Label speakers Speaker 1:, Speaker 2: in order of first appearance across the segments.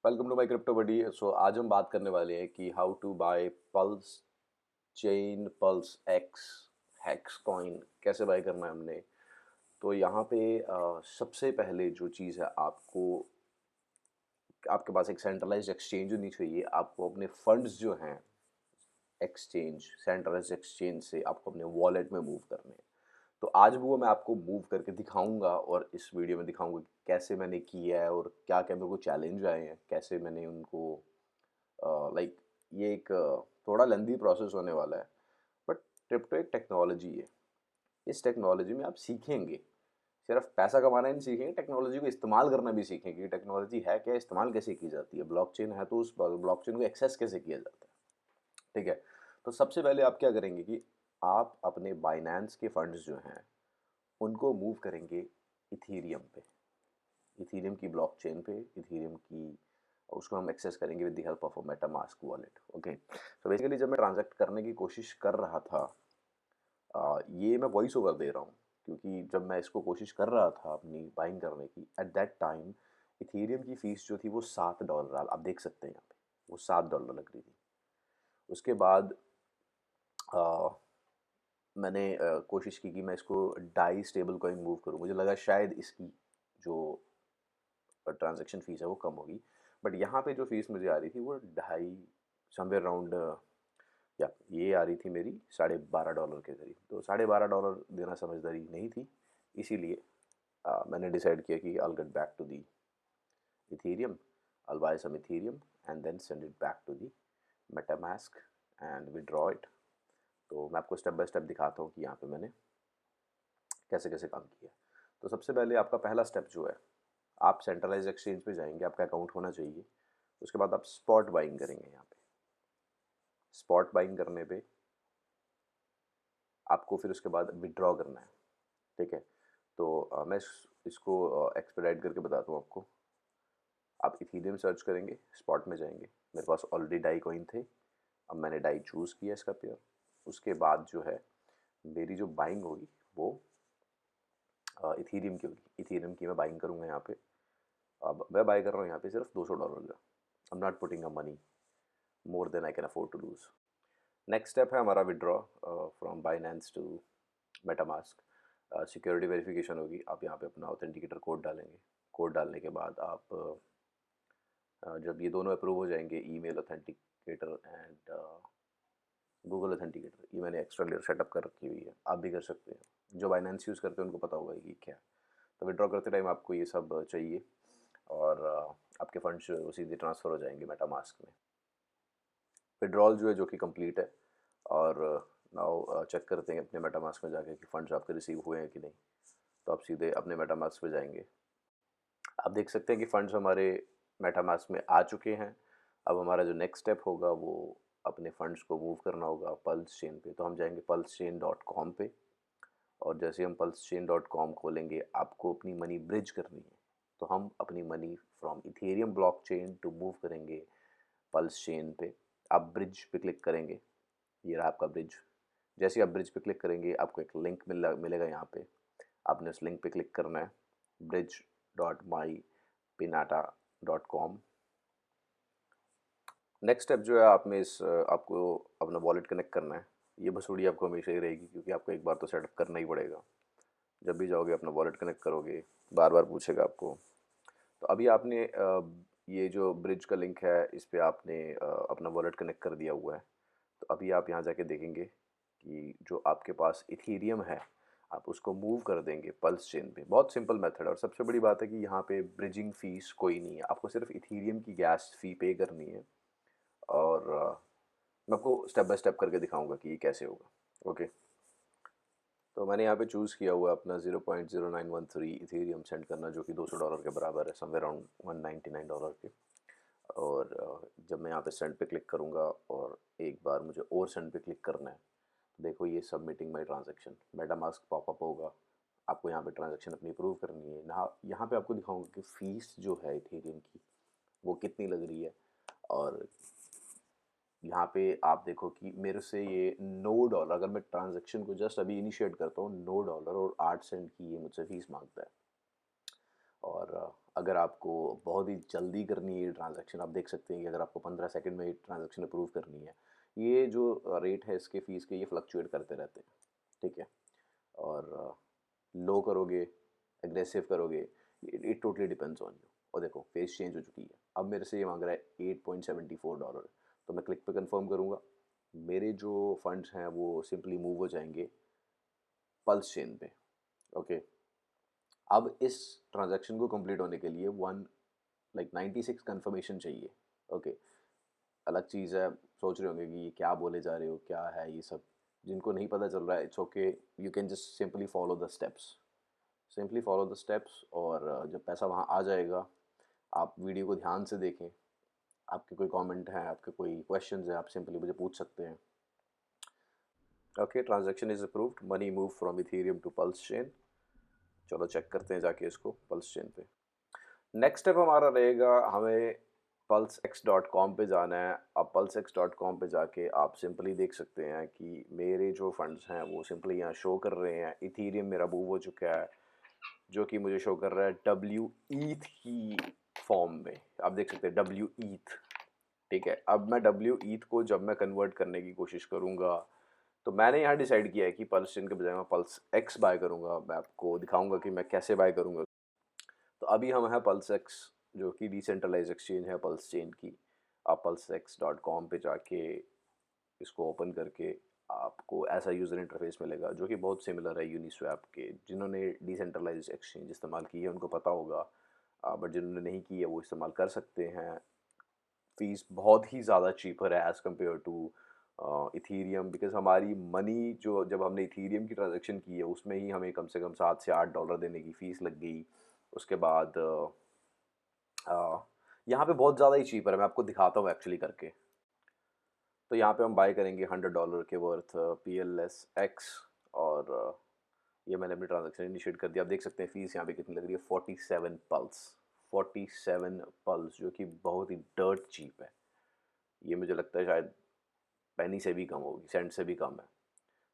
Speaker 1: Welcome to my crypto buddy. So आज हम बात करने वाले हैं कि how to buy PulseChain, PulseX, HEX coin कैसे बाय करना है हमने। तो यहाँ पे सबसे पहले जो चीज़ है, आपको आपके पास एक सेंट्रलाइज्ड एक्सचेंज होनी चाहिए। आपको अपने फंड्स जो हैं एक्सचेंज, सेंट्रलाइज्ड एक्सचेंज से आपको अपने वॉलेट में मूव करने हैं। तो आज वो मैं आपको मूव करके दिखाऊंगा और इस वीडियो में दिखाऊंगा कि कैसे मैंने किया है और क्या क्या मेरे को चैलेंज आए हैं, कैसे मैंने उनको लाइक ये एक थोड़ा लेंदी प्रोसेस होने वाला है। बट क्रिप्टो एक टेक्नोलॉजी है। इस टेक्नोलॉजी में आप सीखेंगे, सिर्फ पैसा कमाना ही नहीं सीखेंगे, टेक्नोलॉजी को इस्तेमाल करना भी सीखेंगे कि टेक्नोलॉजी है क्या, इस्तेमाल कैसे की जाती है। ब्लॉकचेन है तो उस ब्लॉकचेन को एक्सेस कैसे किया जाता है। ठीक है। तो सबसे पहले आप क्या करेंगे कि आप अपने बाइनेंस के फंड्स जो हैं उनको मूव करेंगे इथीरियम पे, इथीरियम की ब्लॉकचेन पे, इथीरियम की उसको हम एक्सेस करेंगे with the help of a MetaMask wallet. Okay. तो बेसिकली जब मैं ट्रांजैक्ट करने की कोशिश कर रहा था, ये मैं वॉइस ओवर दे रहा हूँ क्योंकि जब मैं इसको कोशिश कर रहा था अपनी बाइंग करने की, एट दैट टाइम इथीरियम की फ़ीस जो थी वो $7, आप देख सकते हैं यहाँ पे, वो $7 लग रही थी। उसके बाद अ, मैंने कोशिश की कि मैं इसको डाई स्टेबल कॉइन मूव करूँ। मुझे लगा शायद इसकी जो ट्रांजैक्शन फ़ीस है वो कम होगी। बट यहाँ पे जो फ़ीस मुझे आ रही थी वो ढाई, समवेयर अराउंड, या ये आ रही थी मेरी $12.5 के करीब। तो $12.5 देना समझदारी नहीं थी। इसीलिए मैंने डिसाइड किया कि I will get back to the Ethereum, I will buy some Ethereum and then send it back to the MetaMask and withdraw it. तो मैं आपको स्टेप बाय स्टेप दिखाता हूँ कि यहाँ पे मैंने कैसे कैसे काम किया। तो सबसे पहले आपका पहला स्टेप जो है, आप सेंट्रलाइज एक्सचेंज पे जाएंगे, आपका अकाउंट होना चाहिए। उसके बाद आप स्पॉट बाइंग करेंगे। यहाँ पे स्पॉट बाइंग करने पे आपको फिर उसके बाद विड्रॉ करना है। ठीक है। तो मैं इसको एक्सपेडाइट करके बताता हूँ आपको। आप इथीरियम सर्च करेंगे, स्पॉट में जाएंगे। मेरे पास ऑलरेडी डाई कॉइन थे, अब मैंने डाई चूज़ किया इसका पेयर। उसके बाद जो है मेरी जो बाइंग होगी वो इथीरियम की होगी। इथीरियम की मैं बाइंग करूँगा यहाँ पे। अब मैं बाय कर रहा हूँ यहाँ पे सिर्फ $200 का। I am not putting a money more than I can afford to lose. Next step है हमारा withdraw from Binance to MetaMask. Security verification होगी। आप यहाँ पे अपना ऑथेंटिकेटर कोड डालेंगे। कोड डालने के बाद आप जब ये दोनों अप्रूव हो जाएंगे, email authenticator and Google authenticator, ये मैंने एक्स्ट्रा लेयर सेटअप कर रखी हुई है, आप भी कर सकते हैं। जो बाइनेंस यूज़ करते हैं उनको पता होगा कि क्या है। तो विड्रॉ करते टाइम आपको ये सब चाहिए और आपके फंड्स जो है वो सीधे ट्रांसफ़र हो जाएंगे मेटामास्क में। विड्रॉल जो है जो कि कंप्लीट है। और नाउ चेक करते हैं अपने मेटामास्क में जाके कि फंड्स आपके रिसीव हुए हैं कि नहीं। तो आप सीधे अपने मेटामास्क पे जाएंगे। आप देख सकते हैं कि फंड्स हमारे मेटामास्क में आ चुके हैं। अब हमारा जो नेक्स्ट स्टेप होगा वो अपने फंड्स को मूव करना होगा पल्स चेन पे। तो हम जाएंगे pulsechain.com पे और जैसे हम pulsechain.com खोलेंगे, आपको अपनी मनी ब्रिज करनी है। तो हम अपनी money from Ethereum blockchain to move करेंगे पल्स चेन पे। आप ब्रिज पे क्लिक करेंगे, ये रहा आपका ब्रिज। जैसे ही आप ब्रिज पे क्लिक करेंगे आपको एक लिंक मिलेगा यहाँ पे। आपने उस लिंक पे क्लिक करना है, bridge.mypinata.com। नेक्स्ट स्टेप जो है, आप में इस आपको अपना वॉलेट कनेक्ट करना है। ये भसूड़ी आपको हमेशा ही रहेगी क्योंकि आपको एक बार तो सेटअप करना ही पड़ेगा। जब भी जाओगे अपना वॉलेट कनेक्ट करोगे, बार बार पूछेगा आपको। तो अभी आपने ये जो ब्रिज का लिंक है इस पे आपने अपना वॉलेट कनेक्ट कर दिया हुआ है। तो अभी आप यहाँ जाके देखेंगे कि जो आपके पास इथीरियम है आप उसको मूव कर देंगे पल्स चेन पे। बहुत सिंपल मेथड है और सबसे बड़ी बात है कि यहाँ पे ब्रिजिंग फ़ीस कोई नहीं है, आपको सिर्फ इथीरियम की गैस फ़ी पे करनी है। और मैं आपको स्टेप बाय स्टेप करके दिखाऊंगा कि ये कैसे होगा। ओके। तो मैंने यहाँ पे चूज़ किया हुआ है अपना 0.0913 इथेरियम सेंड करना, जो कि $200 के बराबर है, समवेयर अराउंड $199 के। और जब मैं यहाँ पे सेंड पे क्लिक करूँगा और एक बार मुझे और सेंड पे क्लिक करना है, तो देखो ये सबमिटिंग माई ट्रांजेक्शन मेटामास्क पॉपअप होगा। आपको यहाँ पे ट्रांजेक्शन अपनी अप्रूव करनी है ना। यहाँ पे आपको दिखाऊंगा कि फ़ीस जो है इथेरियम की वो कितनी लग रही है। और यहाँ पे आप देखो कि मेरे से ये $9, अगर मैं ट्रांजैक्शन को जस्ट अभी इनिशिएट करता हूँ, $9 और 8 सेंट की ये मुझसे फ़ीस मांगता है। और अगर आपको बहुत ही जल्दी करनी है ट्रांज़ैक्शन, आप देख सकते हैं कि अगर आपको 15 सेकंड में ये ट्रांज़ैक्शन अप्रूव करनी है, ये जो रेट है इसके फ़ीस के, ये फ्लक्चुएट करते रहते हैं, ठीक है? और लो करोगे, एग्रेसिव करोगे, it totally depends on you. और देखो फेस चेंज हो चुकी है, अब मेरे से ये मांग रहा है $8.74, तो मैं क्लिक पे कंफर्म करूँगा। मेरे जो फंड्स हैं वो सिंपली मूव हो जाएंगे पल्स चेन पे। ओके, अब इस ट्रांजैक्शन को कंप्लीट होने के लिए 96 कंफर्मेशन चाहिए। ओके, अलग चीज़ है, सोच रहे होंगे कि ये क्या बोले जा रहे हो, क्या है ये सब। जिनको नहीं पता चल रहा है, it's okay, you can just simply follow the steps. Simply follow the steps, और जब पैसा वहाँ आ जाएगा, आप वीडियो को ध्यान से देखें। आपके कोई कमेंट हैं, आपके कोई क्वेश्चंस हैं, आप सिंपली मुझे पूछ सकते हैं। Okay, transaction is approved, money move from Ethereum to PulseChain. चलो चेक करते हैं जाके इसको पल्स चेन पे। नेक्स्ट स्टेप हमारा रहेगा, हमें pulsex.com पे जाना है। अब pulsex.com पे जाके आप सिंपली देख सकते हैं कि मेरे जो फंड्स हैं वो सिंपली यहाँ शो कर रहे हैं। इथेरियम मेरा मूव हो चुका है, जो कि मुझे शो कर रहा है डब्ल्यू ईथ की फॉर्म में। आप देख सकते हैं डब्ल्यू ईथ, ठीक है। अब मैं डब्ल्यू ईथ को जब मैं कन्वर्ट करने की कोशिश करूँगा, तो मैंने यहाँ डिसाइड किया है कि पल्स चेन के बजाय मैं पल्स एक्स बाय करूँगा। मैं आपको दिखाऊंगा कि मैं कैसे बाय करूँगा। तो अभी हम हैं पल्स एक्स, जो कि डिसेंट्रलाइज एक्सचेंज है पल्स चेन की। आप pulsex.com पे जाके इसको ओपन करके आपको ऐसा यूज़र इंटरफेस मिलेगा जो कि बहुत सिमिलर है यूनिस्वैप के। जिन्होंने डिसेंट्रलाइज एक्सचेंज इस्तेमाल की है उनको पता होगा, बट जिन्होंने नहीं की है वो इस्तेमाल कर सकते हैं। फ़ीस बहुत ही ज़्यादा चीपर है as compare to Ethereum, because हमारी मनी जो जब हमने इथीरियम की ट्रांज़ैक्शन की है उसमें ही हमें कम से कम $7 से $8 देने की फ़ीस लग गई। उसके बाद यहाँ पे बहुत ज़्यादा ही चीपर है, मैं आपको दिखाता हूँ एक्चुअली करके। तो यहाँ पे हम बाय करेंगे $100 के वर्थ PLSX, और ये मैंने अपनी ट्रांजैक्शन इनिशिएट कर दिया। आप देख सकते हैं फ़ीस यहाँ पे कितनी लग रही है, 47 पल्स। 47 पल्स, जो कि बहुत ही डर्ट चीप है। ये मुझे लगता है शायद पेनी से भी कम होगी, सेंट से भी कम है।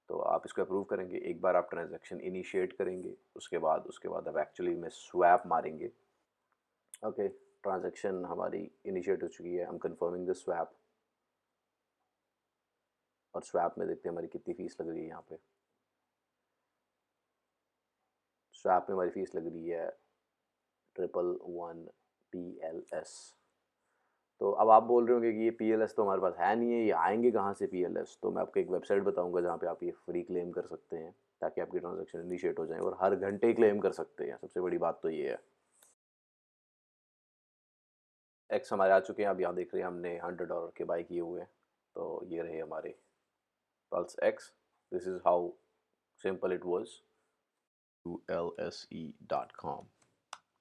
Speaker 1: तो आप इसको अप्रूव करेंगे, एक बार आप ट्रांजैक्शन इनिशिएट करेंगे, उसके बाद आप एक्चुअली में स्वैप मारेंगे। ओके, ट्रांजैक्शन हमारी इनिशिएट हो चुकी है, हम कंफर्मिंग द स्वैप, और स्वैप में देखते हैं हमारी कितनी फ़ीस लग रही है। यहाँ पे स्वैप में हमारी फ़ीस लग रही है 111 PLS। तो अब आप बोल रहे होंगे कि ये PLS तो हमारे पास है नहीं है, ये आएंगे कहाँ से PLS? तो मैं आपको एक वेबसाइट बताऊंगा जहाँ पे आप ये फ्री क्लेम कर सकते हैं, ताकि आपकी ट्रांजैक्शन इनिशिएट हो जाए, और हर घंटे क्लेम कर सकते हैं। सबसे बड़ी बात तो ये है। एक्स हमारे आ चुके हैं, अब यहाँ देख रहे हैं हमने $100 के बाई किए हुए हैं। तो ये रहे हमारे pulse x. This is how simple it was ulse.com।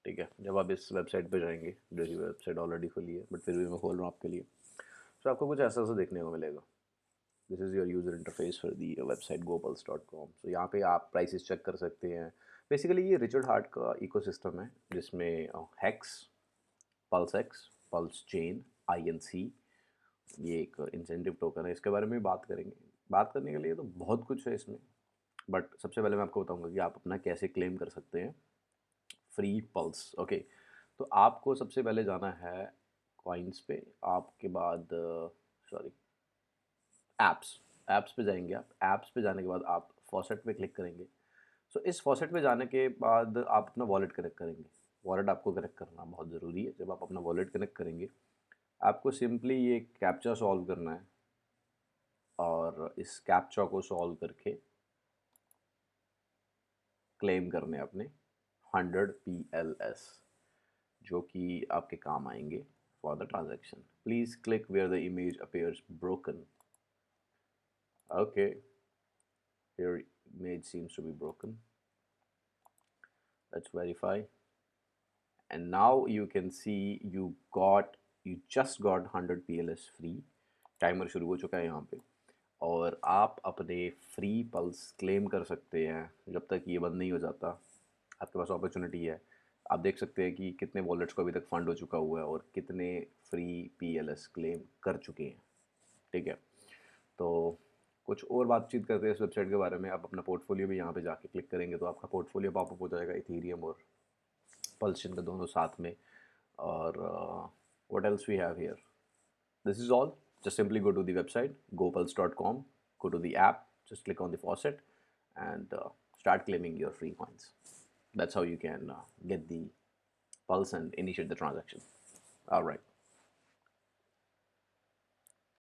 Speaker 1: ठीक है, जब आप इस वेबसाइट पे जाएंगे, जो कि वेबसाइट ऑलरेडी खुली है बट फिर भी मैं खोल रहा हूँ आपके लिए, तो आपको कुछ ऐसा ऐसा देखने को मिलेगा। This is your user interface for the website gopals.com। सो यहाँ पे आप प्राइसेस चेक कर सकते हैं। बेसिकली ये रिचर्ड हार्ट का इकोसिस्टम है, जिसमें hex, pulse x, pulse chain, INC, ये एक इंसेंटिव टोकन है। इसके बारे में भी बात करेंगे। बात करने के लिए तो बहुत कुछ है इसमें, बट सबसे पहले मैं आपको बताऊंगा कि आप अपना कैसे क्लेम कर सकते हैं फ्री पल्स। ओके, तो आपको सबसे पहले जाना है कॉइन्स पे, आपके बाद सॉरी ऐप्स, ऐप्स पे जाएंगे आप। ऐप्स पे जाने के बाद आप फॉसेट पे क्लिक करेंगे। सो इस फॉसेट पे जाने के बाद आप अपना वॉलेट कनेक्ट करेंगे। वॉलेट आपको कनेक्ट करना बहुत ज़रूरी है। जब आप अपना वॉलेट कनेक्ट करेंगे, आपको सिंपली ये कैप्चा सॉल्व करना है, और इस कैप्चा को सॉल्व करके क्लेम करने अपने 100 PLS, जो कि आपके काम आएंगे for the transaction. Please click where the image appears broken. Okay, your image seems to be broken. Let's verify, and now you can see you just got 100 PLS free। Timer शुरू हो चुका है यहाँ पे, और आप अपने फ्री पल्स क्लेम कर सकते हैं जब तक ये बंद नहीं हो जाता। आपके पास अपॉर्चुनिटी है। आप देख सकते हैं कि कितने वॉलेट्स को अभी तक फंड हो चुका हुआ है और कितने फ्री PLS क्लेम कर चुके हैं। ठीक है, तो कुछ और बातचीत करते हैं इस वेबसाइट के बारे में। आप अपना पोर्टफोलियो भी यहाँ पे जाके क्लिक करेंगे तो आपका पोर्टफोलियो पॉपअप हो जाएगा इथेरियम और पल्स चेन का दोनों साथ में. और what else we have here? This is all. Just simply go to the website gopulse.com, go to the app, just click on the faucet and start claiming your free coins. That's how you can get the pulse and initiate the transaction. All right.